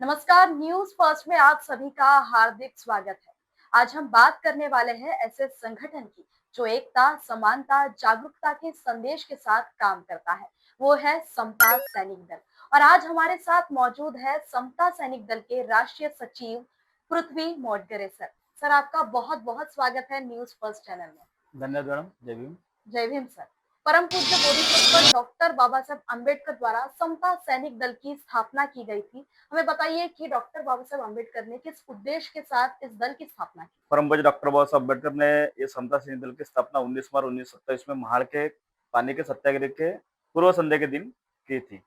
नमस्कार, news first में आप सभी का हार्दिक स्वागत है। आज हम बात करने वाले हैं ऐसे संगठन की जो एकता, समानता, जागरूकता के संदेश के साथ काम करता है। वो है समता सैनिक दल। और आज हमारे साथ मौजूद है समता सैनिक दल के राष्ट्रीय सचिव पृथ्वी मोटगरे सर। सर, आपका बहुत बहुत स्वागत है न्यूज फर्स्ट चैनल में। धन्यवाद मैडम। जय भीम। जय भीम सर। परम पूज्य बोधिसत्व डॉक्टर बाबा साहब अम्बेडकर द्वारा समता सैनिक दल की स्थापना की गई थी। हमें बताइए कि डॉक्टर बाबा साहब अम्बेडकर ने किस उद्देश्य के साथ इस दल की स्थापना की। परम पूज्य डॉक्टर बाबा साहब अम्बेडकर ने ये समता सैनिक दल की स्थापना 19 मार्च 1927 में महाड़ के पानी के सत्याग्रह के पूर्व संध्या के दिन की थी।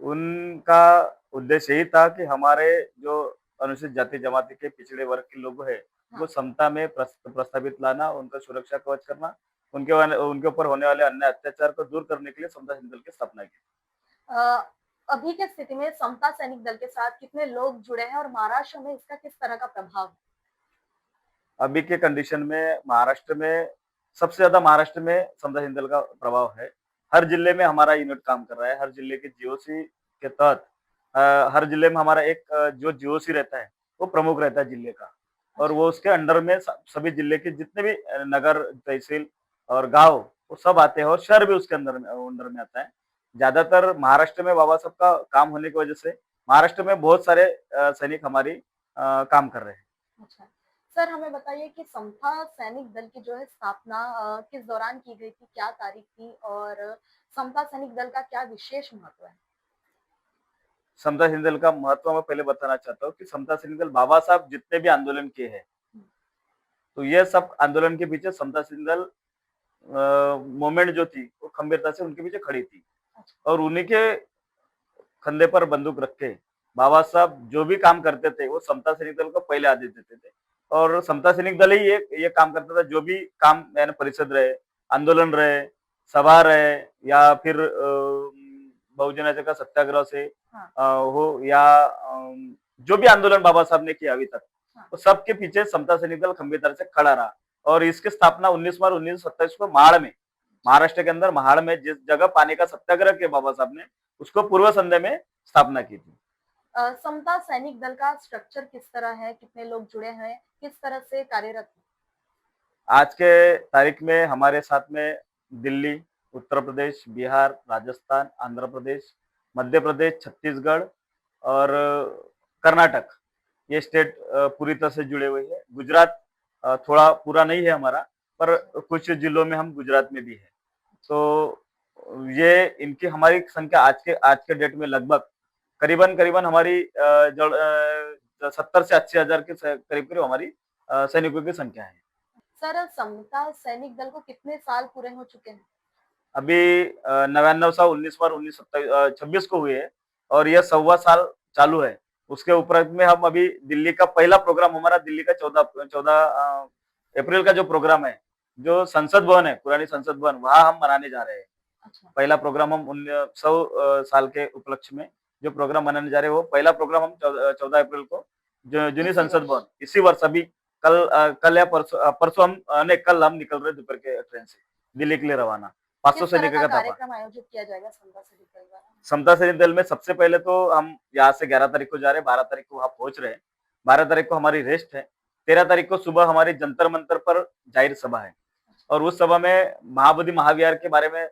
उनका उद्देश्य यही था कि हमारे जो अनुसूचित जाति जमाती के पिछड़े वर्ग के लोग हैं उनको समता में प्रस्तावित लाना, उनका सुरक्षा कवच करना, उनके ऊपर होने वाले अन्य अत्याचार को दूर करने के लिए समता सैनिक दल की स्थापना की। अभी के स्थिति में समता सैनिक दल के साथ कितने लोग जुड़े हैं और महाराष्ट्र में इसका किस तरह का प्रभाव है? अभी के कंडीशन में महाराष्ट्र में सबसे ज्यादा महाराष्ट्र में समता सैनिक दल का प्रभाव है। हर जिले में हमारा यूनिट काम कर रहा है। हर जिले के जीओसी के तहत हर जिले में हमारा एक जो जीओसी रहता है वो प्रमुख रहता है जिले का, और वो उसके अंडर में सभी जिले के जितने भी नगर, तहसील और गांव वो सब आते हैं, और शहर भी उसके अंडर में आता है। ज्यादातर महाराष्ट्र में बाबा साहब का काम होने की वजह से महाराष्ट्र में बहुत सारे सैनिक हमारी काम कर रहे हैं। अच्छा सर, हमें बताइए कि समता सैनिक दल की जो है स्थापना किस दौरान की गई थी, क्या तारीख थी और समता सैनिक दल का क्या विशेष महत्व है? समता सैनिक दल का महत्व मैं पहले बताना चाहता हूँ कि समता सैनिक दल बाबा साहब जितने भी आंदोलन किए हैं, तो ये सब आंदोलन के पीछे समता सैनिक दल मूवमेंट जो थी वो खंबीरता से उनके पीछे खड़ी थी, और उन्हीं के कंधे पर बंदूक रख के बाबा साहब जो भी काम करते थे वो समता सैनिक दल को पहले आदेश देते थे, और समता सैनिक दल ही ये काम करता था। जो भी काम यानी परिषद रहे, आंदोलन रहे, सभा रहे, या फिर बहुजन का सत्याग्रह से हो, या जो भी आंदोलन बाबा साहब ने किया अभी तक, तो सबके पीछे समता सैनिक दल खंबीरता से खड़ा रहा। और इसकी स्थापना 19 मार्च 1927 को महाड़ में, महाराष्ट्र के अंदर महाड़ में जिस जगह पानी का सत्याग्रह किया बाबा साहब ने, उसको पूर्व संध्या में स्थापना की थी। समता सैनिक दल का स्ट्रक्चर किस तरह है, कितने लोग जुड़े हैं, किस तरह से कार्यरत है? आज के तारीख में हमारे साथ में दिल्ली, उत्तर प्रदेश, बिहार, राजस्थान, आंध्र प्रदेश, मध्य प्रदेश, छत्तीसगढ़ और कर्नाटक, ये स्टेट पूरी तरह से जुड़े हुए हैं। गुजरात थोड़ा पूरा नहीं है हमारा, पर कुछ जिलों में हम गुजरात में भी है। तो ये इनकी हमारी संख्या आज के डेट में लगभग करीबन करीबन हमारी 70 से 80 हजार के करीब करीब हमारी सैनिकों की संख्या है। सर, समता सैनिक दल को कितने साल पूरे हो चुके हैं? अभी 99 साल 19 बार 26 को हुए है, और यह 1.25 साल चालू है। उसके उपरांत में हम अभी दिल्ली का पहला प्रोग्राम, हमारा दिल्ली का 14 अप्रैल का जो प्रोग्राम है, जो संसद भवन है, पुरानी संसद भवन, वहां हम मनाने जा रहे हैं। अच्छा। पहला प्रोग्राम हम 100 साल के उपलक्ष्य में जो प्रोग्राम मनाने जा रहे हैं, वो पहला प्रोग्राम हम 14 अप्रैल को जूनी संसद भवन इसी वर्ष, अभी कल या परसों कल हम निकल रहे दोपहर के ट्रेन से दिल्ली के लिए रवाना। 500 सैनिकों का कार्यक्रम आयोजित किया जाएगा समता सैनिक दल द्वारा? समता सैनिक दल में सबसे पहले तो हम यहाँ से 11 तारीख को जा रहे हैं, 12 तारीख को वहां पहुंच रहे हैं, 12 तारीख को हमारी रेस्ट है, 13 तारीख को सुबह हमारी जंतर मंतर पर जाहिर सभा है, और उस सभा में महाबोधि महाविहार के बारे में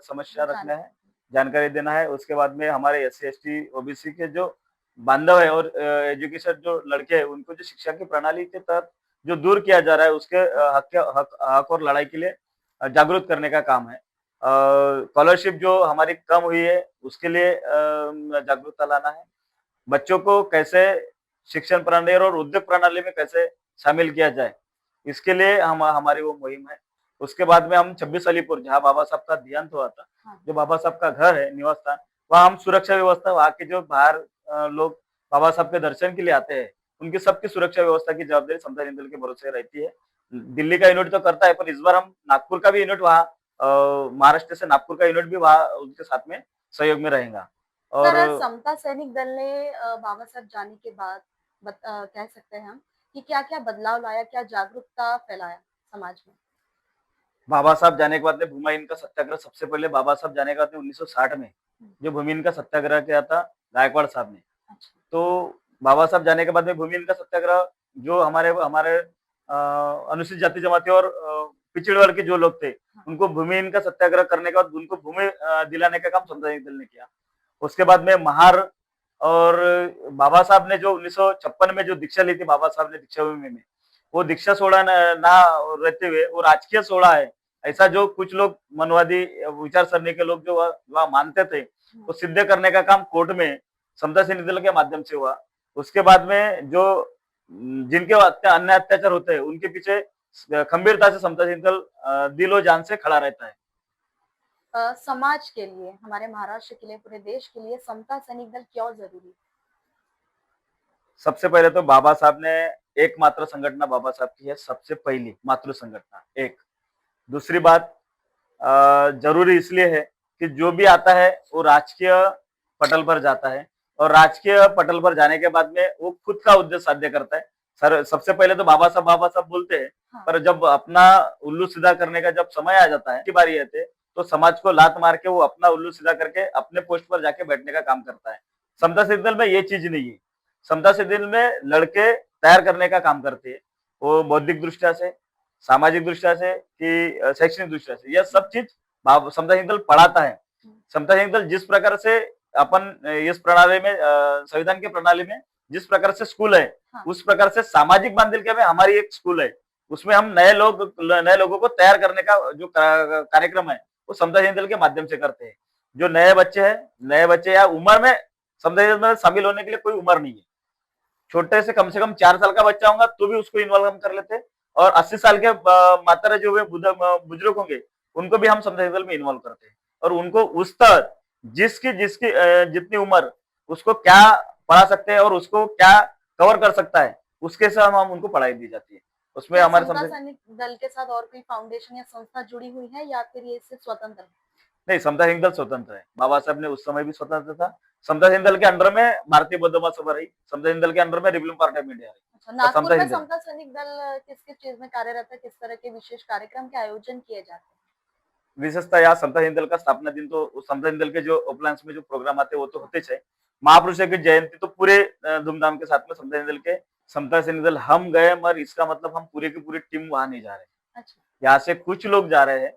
समस्या रखना है, जानकारी देना है। उसके बाद में हमारे SC ST OBC के जो बांधव है और एजुकेशन जो लड़के हैं, उनको जो शिक्षा की प्रणाली के तहत जो दूर किया जा रहा है, उसके हक और लड़ाई के लिए जागरूक करने का काम है। स्कॉलरशिप जो हमारी कम हुई है उसके लिए जागरूकता लाना है। बच्चों को कैसे शिक्षण प्रणाली और उद्योग प्रणाली में कैसे शामिल किया जाए, इसके लिए हमारी वो मुहिम है। उसके बाद में हम 26 अलीपुर, जहाँ बाबा साहब का देहांत हुआ था, जो बाबा साहब का घर है, निवास स्थान, वहाँ हम सुरक्षा व्यवस्था, वहाँ के जो बाहर लोग बाबा साहब के दर्शन के लिए आते हैं, उनकी सबकी सुरक्षा व्यवस्था की जवाबदारी समता सैनिक दल के भरोसे रहती है। दिल्ली का यूनिट तो करता है, पर इस बार हम नागपुर का भी यूनिट वहाँ, महाराष्ट्र से नागपुर का यूनिट भी वहाँ उनके साथ में सहयोग में रहेगा। और समता सैनिक दल ने बाबा साहब जाने के बाद कह सकते हैं हम कि क्या-क्या बदलाव लाया, क्या जागरूकता फैलाया समाज में? बाबा साहब जाने के बाद में भूमिहीन का सत्याग्रह, सबसे पहले बाबा साहब जाने के बाद में 1960 में जो भूमिहीन का सत्याग्रह किया था गायकवाड़ साहब ने, अच्छा। तो बाबा साहब जाने के बाद में भूमि इनका सत्याग्रह जो हमारे हमारे अनुसूचित जाति जमाती और पिछड़े वर्ग के जो लोग थे, हाँ। उनको भूमि इनका सत्याग्रह करने के बाद उनको भूमि दिलाने का काम समता दल ने किया। उसके बाद में महार और बाबा साहब ने जो 1956 में जो दीक्षा ली थी बाबा साहब ने दीक्षा भूमि में, वो दीक्षा सोड़ा ना रहते हुए वो राजकीय सोड़ा है, ऐसा जो कुछ लोग मनवादी विचार सरणी के लोग जो वह मानते थे, वो सिद्ध करने का काम कोर्ट में समता सैनिक दल के माध्यम से हुआ। उसके बाद में जो जिनके अन्य अत्याचार होते हैं उनके पीछे खंभीरता से समता सैनिक दल दिलो जान से खड़ा रहता है। समाज के लिए, हमारे महाराष्ट्र के लिए, पूरे देश के लिए समता सैनिक दल क्यों जरूरी है? सबसे पहले तो बाबा साहब ने एकमात्र संगठना बाबा साहब की है, सबसे पहली मातृ संगठना एक। दूसरी बात जरूरी इसलिए है कि जो भी आता है वो राजकीय पटल पर जाता है और राजकीय पटल पर जाने के बाद में वो खुद का उद्देश्य साध्य करता है। सर सबसे पहले तो बाबा साहब बोलते हैं, हाँ। पर जब अपना उल्लू सीधा करने का जब समय आ जाता है की बारी आती है तो समाज को लात मार के वो अपना उल्लू सीधा करके अपने पोस्ट पर जाके बैठने का काम करता है। समता सैनिक दल में ये चीज नहीं है। समता सैनिक दल में लड़के तैयार करने का काम करते हैं, वो बौद्धिक दृष्टि से, सामाजिक दृष्टि से कि शैक्षणिक दृष्टि से, यह सब चीज समता सैनिक दल पढ़ाता है। समता सैनिक दल जिस प्रकार से अपन इस प्रणाली में संविधान की प्रणाली में जिस प्रकार से स्कूल है, हाँ। उस प्रकार से सामाजिक बांधिलके में हमारी एक स्कूल है। उसमें हम नए लोगों को तैयार करने का जो कार्यक्रम है वो समता सैनिक दल के माध्यम से करते हैं। जो नए बच्चे या उम्र में समता सैनिक दल में शामिल होने के लिए कोई उम्र नहीं है। छोटे से कम 4 साल का बच्चा होगा तो भी उसको इन्वॉल्व हम कर लेते हैं और 80 साल के माता जो हुए बुजुर्ग होंगे उनको भी हम समता सैनिक दल में इन्वॉल्व करते हैं और उनको उस तक जिसकी जिसकी जितनी उम्र उसको क्या पढ़ा सकते हैं और उसको क्या कवर कर सकता है उसके साथ हम उनको पढ़ाई दी जाती है। उसमें हमारे समता सैनिक दल के साथ और कोई फाउंडेशन या संस्था जुड़ी हुई है या फिर ये इससे स्वतंत्र है? नहीं, समता सैनिक दल स्वतंत्र है। बाबा साहब ने उस समय भी स्वतंत्र था। समता सैनिक दल के अंडर में भारतीय बौद्ध महासभा रही, समता सैनिक दल के अंडर में रिपब्लिकन पार्टी ऑफ इंडिया रही। अच्छा, नागपुर में समता सैनिक दल किस किस चीज में कार्यरत है? किस तरह के विशेष कार्यक्रम के आयोजन किए जाते हैं? विशेषता यहाँ समता सैनिक दल का स्थापना दिन तो समता सैनिक दल के जो उपलैंस में जो प्रोग्राम आते हैं वो तो होते है। महापुरुषों की जयंती तो पूरे धूमधाम के साथ में समता सैनिक दल के समता सैनिक दल हम गए, मगर इसका मतलब हम पूरी की पूरी टीम वहां नहीं जा रहे। अच्छा। यहाँ से कुछ लोग जा रहे हैं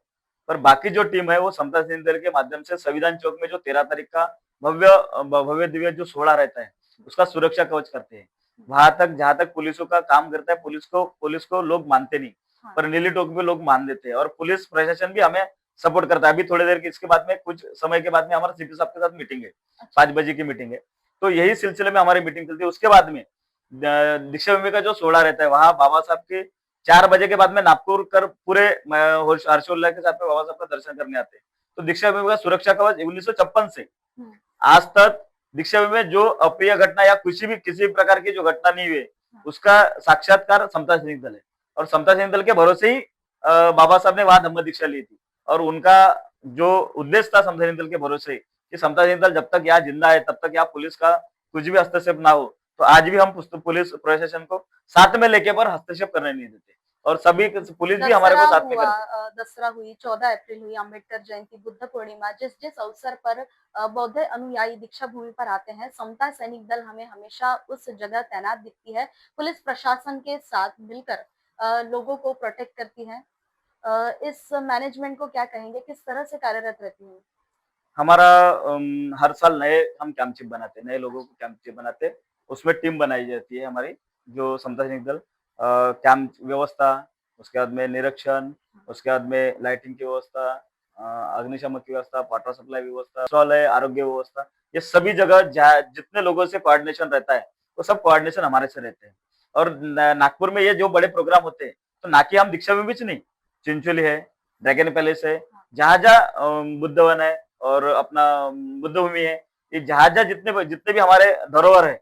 पर बाकी जो टीम है वो समता सैनिक दल के माध्यम से संविधान चौक में जो 13 तारीख का भव्य दिव्य जो सोड़ा रहता है उसका सुरक्षा कवच करते हैं। वहां तक जहां तक पुलिसों का काम करता है, पुलिस को लोग मानते नहीं, हाँ। पर नीली टोपी में लोग मान देते हैं और पुलिस प्रशासन भी हमें सपोर्ट करता है। अभी थोड़ी देर के इसके बाद में कुछ समय के बाद में हमारा सीपी साहब के साथ मीटिंग है, 5 बजे की मीटिंग है, तो यही सिलसिले में हमारी मीटिंग चलती है। उसके बाद में दीक्षा भूमि का जो सोड़ा रहता है वहां बाबा साहब के 4 बजे के बाद में नागपुर कर पूरे हर्षोल्लास के साथ में बाबा साहब का दर्शन करने आते हैं। तो दीक्षा भूमि का सुरक्षा कवच 1956 से आज तक दीक्षा भूमि में जो अप्रिय घटना या किसी प्रकार की जो घटना नहीं हुई उसका साक्षात्कार समता सैनिक दल है और समता सैनिक दल के भरोसे ही बाबा साहब ने वहां धम्म दीक्षा ली थी और उनका जो उद्देश्य था समता सैनिक दल के भरोसे कि समता सैनिक दल जब तक यहाँ जिंदा है तब तक यहाँ पुलिस का कुछ भी हस्तक्षेप ना हो। तो आज भी हम पुलिस प्रशासन को साथ में लेके पर हस्तक्षेप करने नहीं देते और सभी पुलिस भी हमारे को साथ में करती। दसरा हुई, 14 अप्रैल हुई, अम्बेडकर जयंती, बुद्ध पूर्णिमा, जिस जिस अवसर पर बौद्ध अनुयायी दीक्षा भूमि पर आते हैं, समता सैनिक दल हमें हमेशा उस जगह तैनात दिखती है। पुलिस प्रशासन के साथ मिलकर लोगों को प्रोटेक्ट करती है। इस मैनेजमेंट को क्या कहेंगे, किस तरह से कार्यरत रहती है? हमारा हर साल नए हम कैंपचिप बनाते हैं, नए लोगों को कैंपचिप बनाते हैं, उसमें टीम बनाई जाती है हमारी जो समता सैनिक दल कैंप व्यवस्था, उसके बाद में निरीक्षण, उसके बाद में लाइटिंग की व्यवस्था, अग्निशमन की व्यवस्था, वाटर सप्लाई व्यवस्था, शौचालय, आरोग्य व्यवस्था, ये सभी जगह जितने लोगों से कोऑर्डिनेशन रहता है वो सब कोऑर्डिनेशन हमारे से रहते हैं। और नागपुर में ये जो बड़े प्रोग्राम होते हैं तो ना कि हम दीक्षा में भी नहीं, चिंचोली है, ड्रैगन पैलेस है, जहां जहाँ बुद्ध वन है और अपना बुद्ध भूमि है, ये जहां जहाँ जितने भी हमारे धरोहर है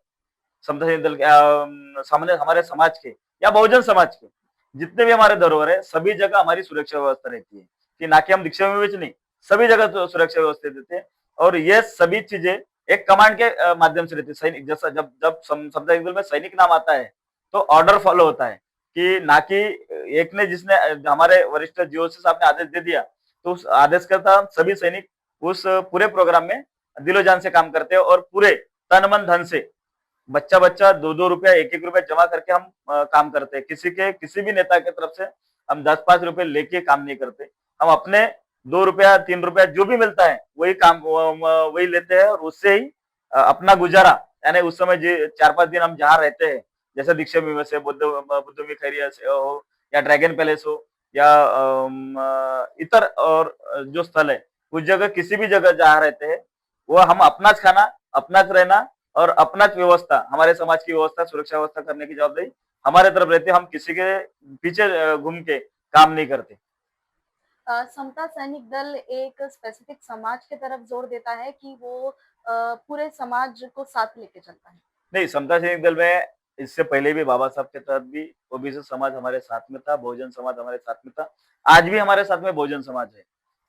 समता सैनिक दल के सामने हमारे समाज के या बहुजन समाज के जितने भी हमारे धरोहर है सभी जगह हमारी सुरक्षा व्यवस्था रहती है कि ना कि हम दीक्षा में नहीं, सभी जगह तो सुरक्षा व्यवस्था देते हैं और ये सभी चीजें एक कमांड के माध्यम से रहती है। सैनिक जैसा जब जब समता सैनिक दल में सैनिक नाम आता है तो ऑर्डर फॉलो होता है कि ना कि एक ने जिसने हमारे वरिष्ठ जीओसी साहब ने आदेश दे दिया तो उस आदेश के तहत सभी सैनिक उस पूरे प्रोग्राम में दिलो जान से काम करते हैं और पूरे तन मन धन से बच्चा बच्चा 2-2 रुपया 1-1 रुपया जमा करके हम काम करते हैं। किसी भी नेता की तरफ से हम 10-5 रुपए लेके काम नहीं करते। हम अपने 2 रुपया 3 रुपया जो भी मिलता है वही काम वही लेते हैं और उससे ही अपना गुजारा, यानी उस समय 4-5 दिन हम जहाँ रहते हैं, जैसे दीक्षाभूमि में से बुद्धमी खैरिया से हो या ड्रैगन पैलेस हो या इतर और जो स्थल है, उस जगह किसी भी जगह जहाँ रहते हैं, वो हम अपनाच खाना, अपनाच रहना और अपनाच व्यवस्था, हमारे समाज की व्यवस्था, सुरक्षा व्यवस्था करने की जवाबदारी हमारे तरफ रहती है। हम किसी के पीछे घूम के काम नहीं करते। समता सैनिक दल एक स्पेसिफिक समाज के तरफ जोर देता है कि वो पूरे समाज को साथ लेके चलता है? नहीं, समता सैनिक दल में इससे पहले भी बाबा साहब के तहत भी ओबीसी समाज हमारे साथ में था, बहुजन समाज हमारे साथ में था। आज भी हमारे साथ में बहुजन समाज है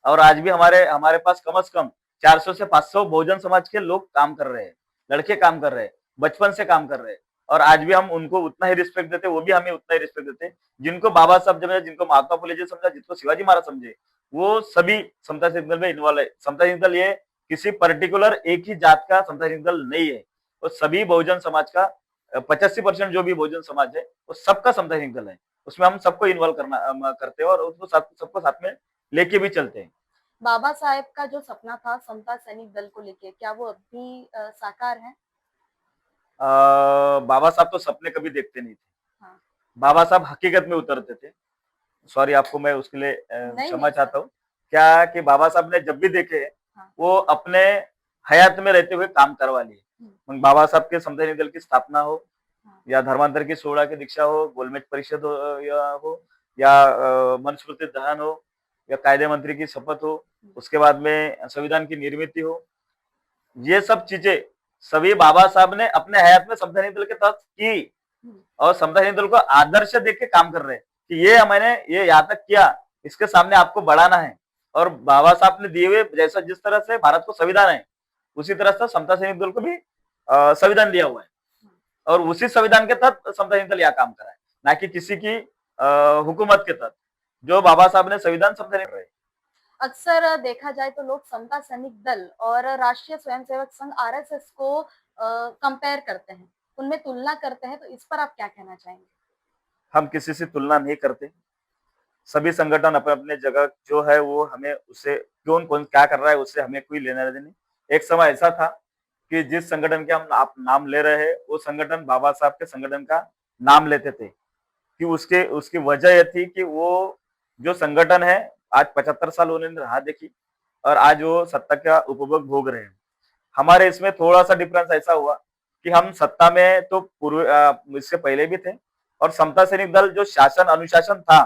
और आज भी हमारे हमारे पास कम से कम 400 से 500 बहुजन समाज के लोग काम कर रहे हैं, लड़के काम कर रहे हैं, बचपन से काम कर रहे हैं और आज भी हम उनको उतना ही रिस्पेक्ट देते हैं, वो भी हमें उतना ही रिस्पेक्ट देते हैं। जिनको बाबा साहब समझा, जिनको महात्मा फुले जी समझा, जिसको शिवाजी महाराज समझे, वो सभी समता सैनिक दल में इन्वॉल्व है। समता सैनिक दल ये किसी पर्टिकुलर एक ही जात का समता सैनिक दल नहीं है, वो सभी बहुजन समाज का 85% जो भी बहुजन समाज है वो सबका समता सैनिक दल है। उसमें हम सबको इन्वॉल्व करते हैं और उसको सबको साथ में लेके भी चलते हैं। बाबा साहेब का जो सपना था समता सैनिक दल को लेके, क्या वो अब भी साकार है? बाबा साहब तो सपने कभी देखते नहीं थे। हाँ। बाबा साहब हकीकत में उतरते थे। सॉरी, आपको मैं उसके लिए नहीं क्षमा नहीं सर। चाहता हूँ। क्या कि बाबा साहब ने जब भी देखे, हाँ। वो अपने हयात में रहते हुए काम करवा लिए। हम्म। बाबा साहब के समता सैनिक दल की स्थापना हो हाँ। या धर्मांतर की 16 की दीक्षा हो, गोलमेज परिषद या मनुस्मृति दहन हो या कायदे मंत्री की शपथ हो, उसके बाद में संविधान की निर्मित हो, ये सब चीजें सभी बाबा साहब ने अपने हयात में समता सैनिक दल के तहत की और समता सैनिक दल को आदर्श देख के काम कर रहे हैं कि ये मैंने ये यहाँ तक किया, इसके सामने आपको बढ़ाना है। और बाबा साहब ने दिए हुए जैसा जिस तरह से भारत को संविधान है, उसी तरह से समता सैनिक दल को भी संविधान दिया हुआ है और उसी संविधान के तहत समता सैनिक दल यहाँ काम कर रहा है, ना कि किसी की हुकूमत के तहत। जो बाबा साहब ने संविधान समता सैनिक रहे। अक्सर देखा जाए तो लोग समता सैनिक दल और राष्ट्रीय स्वयंसेवक संघ आरएसएस को कंपेयर करते हैं, उनमें तुलना करते हैं, तो इस पर आप क्या कहना चाहेंगे? हम किसी से तुलना नहीं करते। सभी संगठन अपने अपने जगह जो है वो हमें उससे कौन कौन क्या कर रहा है उससे हमें कोई लेना देना नहीं। एक समय ऐसा था कि जिस संगठन के हम आप नाम ले रहे हैं वो संगठन बाबा साहब के संगठन का नाम लेते थे कि उसके उसकी वजह यह थी कि वो जो संगठन है आज 75 साल उन्होंने राह देखी और आज वो सत्ता का उपभोग भोग रहे हैं। हमारे इसमें थोड़ा सा डिफरेंस ऐसा हुआ कि हम सत्ता में तो इससे पहले भी थे और समता सैनिक दल जो शासन अनुशासन था,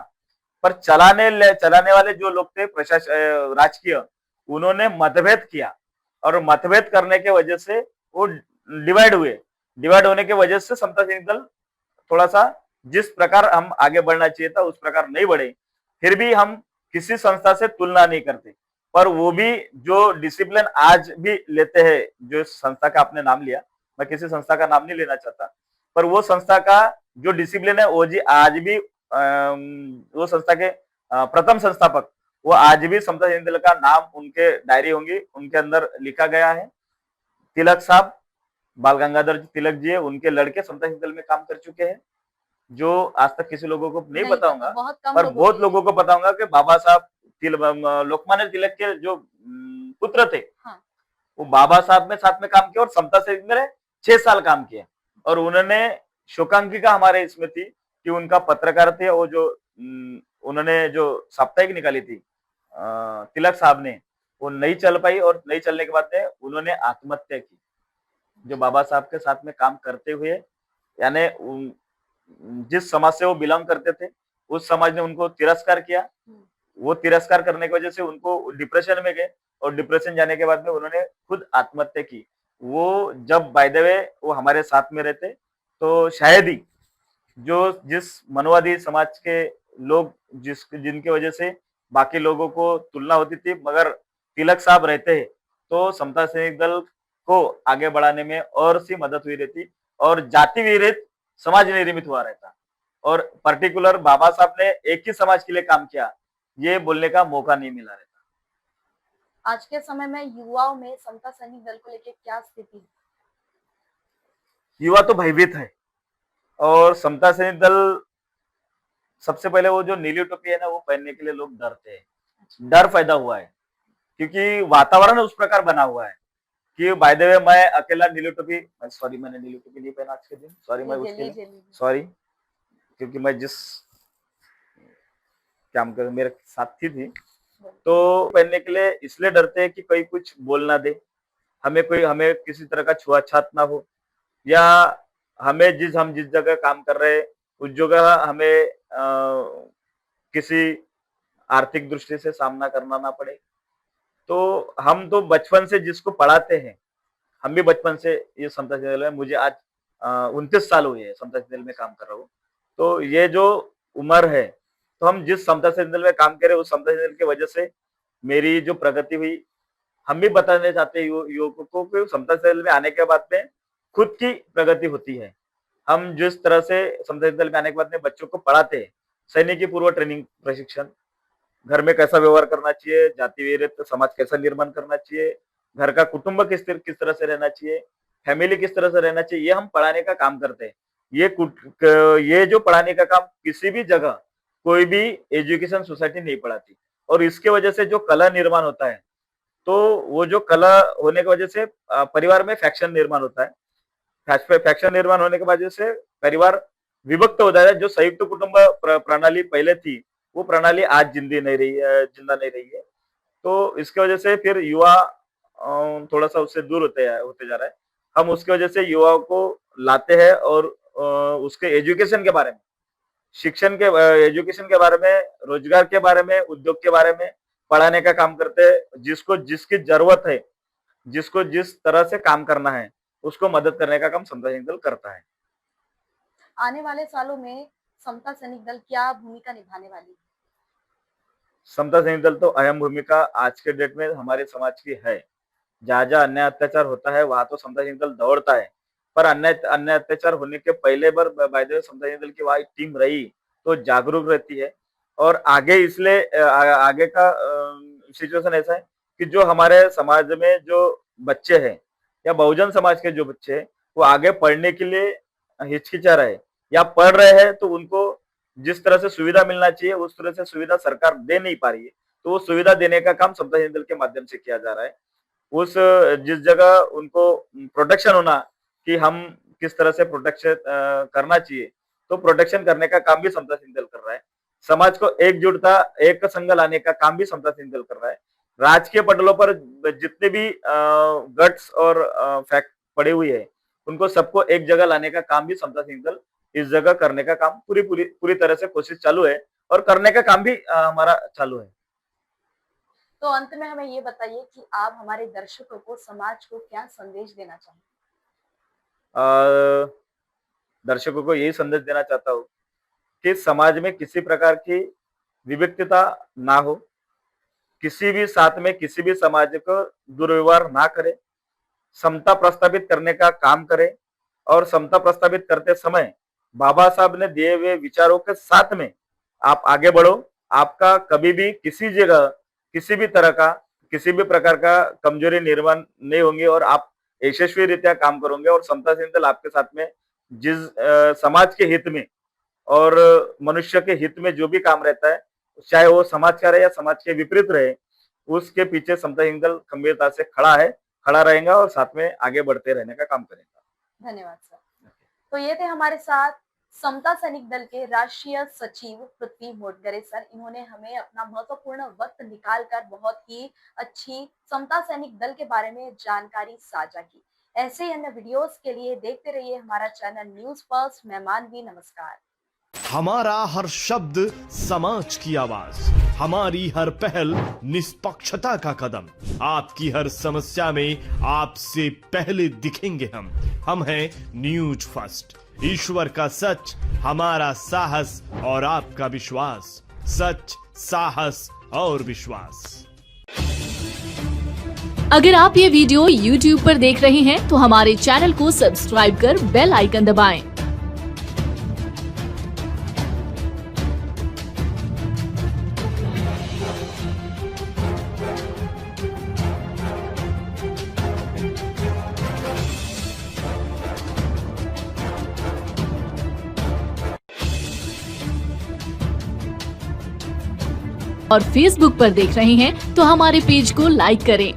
पर चलाने वाले जो लोग थे प्रशासन राजकीय, उन्होंने मतभेद किया और मतभेद करने के वजह से वो डिवाइड हुए। डिवाइड होने की वजह से समता सैनिक दल थोड़ा सा जिस प्रकार हम आगे बढ़ना चाहिए था उस प्रकार नहीं बढ़े। फिर भी हम किसी संस्था से तुलना नहीं करते, पर वो भी जो डिसिप्लिन आज भी लेते हैं, जो संस्था का आपने नाम लिया, मैं किसी संस्था का नाम नहीं लेना चाहता, पर वो संस्था का जो डिसिप्लिन है वो जी आज भी वो संस्था के प्रथम संस्थापक, वो आज भी समता सैनिक दल का नाम उनके डायरी होंगी, उनके अंदर लिखा गया है। तिलक साहब, बाल गंगाधर तिलक जी है, उनके लड़के समता सैनिक दल में काम कर चुके हैं, जो आज तक किसी लोगों को नहीं नहीं पता पता, होगा, बहुत कम पर लोगों बहुत को। लोगों को पता होगा कि बाबा साहब लोकमान्य तिलक के जो पुत्र थे, हाँ। वो बाबा साहब में साथ में काम किया और समता सैनिक में 6 साल काम किया और उन्होंने शोकांकिका हमारे इसमें थी कि उनका पत्रकार थे, वो जो उन्होंने जो साप्ताहिक निकाली थी तिलक साहब ने, वो नहीं चल पाई और नहीं चलने के बाद में उन्होंने आत्महत्या की। जो बाबा साहब के साथ में काम करते हुए, यानी जिस समाज से वो बिलोंग करते थे उस समाज ने उनको तिरस्कार किया। वो तिरस्कार करने की वजह से उनको डिप्रेशन में गए और डिप्रेशन जाने के बाद में उन्होंने खुद आत्महत्या की। वो जब बाय द वे वो हमारे साथ में रहते तो शायद ही जो जिस मनोवादी समाज के लोग जिनकी वजह से बाकी लोगों को तुलना होती थी, मगर तिलक साहब रहते हैं तो समता सैनिक दल को आगे बढ़ाने में और सी मदद हुई रहती और जाति विरहित समाज निर्मित हुआ रहता और पर्टिकुलर बाबा साहब ने एक ही समाज के लिए काम किया, ये बोलने का मौका नहीं मिला रहता। आज के समय में युवाओं में समता सैनिक दल को लेके क्या स्थिति है? युवा तो भयभीत है और समता सैनिक दल सबसे पहले वो जो नीली टोपी है ना वो पहनने के लिए लोग डरते हैं, डर पैदा हुआ है क्योंकि वातावरण उस प्रकार बना हुआ है कि बाय द वे मैं अकेला नीली टोपी, सॉरी मैंने नीली टोपी नहीं पहना आज के दिन, सॉरी मैं उसके लिए सॉरी, क्योंकि मैं जिस काम कर मेरे साथी थी तो पहनने के लिए इसलिए डरते हैं कि कोई कुछ बोल ना दे, हमें किसी तरह का छुआछात ना हो, या हम जिस जगह काम कर रहे हैं उस जगह हमें किसी आर्थिक दृष्टि से सामना करना ना पड़े। तो हम तो बचपन से जिसको पढ़ाते हैं, हम भी बचपन से ये समता सैनिक दल में, मुझे आज 29 साल हुए हैं समता सैनिक दल में काम कर रहा हूँ। तो ये जो उम्र है, तो हम जिस समता सैनिक दल में काम करे उस समता सैनिक दल की वजह से मेरी जो प्रगति हुई, हम भी बताने चाहते हैं युवकों को कि समता सैनिक दल में आने के बाद में खुद की प्रगति होती है। हम जिस तरह से समता सैनिक दल में आने के बाद में बच्चों को पढ़ाते हैं, सैनिक पूर्व ट्रेनिंग प्रशिक्षण, घर में कैसा व्यवहार करना चाहिए, जाति विरहित समाज कैसा निर्माण करना चाहिए, घर का कुटुंब किस तरह से रहना चाहिए, फैमिली किस तरह से रहना चाहिए, ये हम पढ़ाने का काम करते हैं। ये जो पढ़ाने का काम किसी भी जगह कोई भी एजुकेशन सोसाइटी नहीं पढ़ाती, और इसके वजह से जो कला निर्माण होता है, तो वो जो कला होने की वजह से परिवार में फैक्शन निर्माण होता है। फैक्शन निर्माण होने की वजह से परिवार विभक्त हो जाता है। जो संयुक्त कुटुंब प्रणाली पहले थी, वो प्रणाली आज जिंदा नहीं रही है। तो इसके वजह से फिर युवा थोड़ा सा उससे दूर होते जा रहा है। हम उसकी वजह से युवाओं को लाते हैं और उसके एजुकेशन के बारे में, एजुकेशन के बारे में, रोजगार के बारे में, उद्योग के बारे में पढ़ाने का काम करते हैं। जिसको जिसकी जरूरत है, जिसको जिस तरह से काम करना है, उसको मदद करने का काम समता सैनिक दल करता है। आने वाले सालों में समता सैनिक दल क्या भूमिका निभाने वाली है? समता सैनिक दल तो अहम भूमिका आज के डेट में हमारे समाज की है। जहाँ अन्याय अत्याचार होता है वहां तो समता सैनिक दल दौड़ता है, पर अन्याय अत्याचार होने के पहले बार बाय द वे समता सैनिक दल की वहां टीम रही तो जागरूक रहती है। और आगे इसलिए आगे का सिचुएशन ऐसा है कि जो हमारे समाज में जो बच्चे हैं या बहुजन समाज के जो बच्चे हैं, वो आगे पढ़ने के लिए हिचकिचा रहे या पढ़ रहे हैं, तो उनको जिस तरह से सुविधा मिलना चाहिए उस तरह से सुविधा सरकार दे नहीं पा रही है। तो वो सुविधा देने का काम समता सैनिक दल के माध्यम से किया जा रहा है। उस जिस जगह उनको प्रोटेक्शन होना कि हम किस तरह से प्रोटेक्शन करना चाहिए, तो प्रोटेक्शन करने का काम भी समता सैनिक दल कर रहा है। समाज को एकजुटता, एक संग लाने का काम भी समता सैनिक दल कर रहा है। राजकीय पटलों पर जितने भी गट्स और फैक्ट पड़े हुए हैं, उनको सबको एक जगह लाने का काम भी समता सैनिक दल इस जगह करने का काम पूरी तरह से कोशिश चालू है और करने का काम भी हमारा चालू है। तो अंत में हमें ये बताइए कि आप हमारे दर्शकों को, समाज को क्या संदेश देना चाहेंगे? दर्शकों को यही संदेश देना चाहता हूँ कि समाज में किसी प्रकार की विविधता ना हो, किसी भी साथ में किसी भी समाज को दुर्व्यवहार ना करे, समता प्रस्तावित करने का काम करे, और समता प्रस्तावित करते समय बाबा साहब ने दिए हुए विचारों के साथ में आप आगे बढ़ो। आपका कभी भी किसी जगह किसी भी प्रकार का कमजोरी निर्माण नहीं होंगे और आप यशस्वी रीत्या काम करोगे। और समता सैनिक दल आपके साथ में जिस समाज के हित में और मनुष्य के हित में जो भी काम रहता है, चाहे वो समाज का रहे या समाज के विपरीत रहे, उसके पीछे समता सैनिक दल गंभीरता से खड़ा रहेगा और साथ में आगे बढ़ते रहने का काम करेगा। धन्यवाद सर। तो ये थे हमारे साथ समता सैनिक दल के राष्ट्रीय सचिव पृथ्वी मोटगरे सर। इन्होंने हमें अपना महत्वपूर्ण वक्त निकालकर बहुत ही अच्छी समता सैनिक दल के बारे में जानकारी साझा की। ऐसे ही अन्य वीडियोस के लिए देखते रहिए हमारा चैनल न्यूज फर्स्ट। मैं मानवी, नमस्कार। हमारा हर शब्द समाज की आवाज, हमारी हर पहल निष्पक्षता का कदम, आपकी हर समस्या में आपसे पहले दिखेंगे हम हैं न्यूज फर्स्ट। ईश्वर का सच, हमारा साहस और आपका विश्वास। सच, साहस और विश्वास। अगर आप ये वीडियो YouTube पर देख रहे हैं तो हमारे चैनल को सब्सक्राइब कर बेल आइकन दबाएं। और फेसबुक पर देख रहे हैं तो हमारे पेज को लाइक करें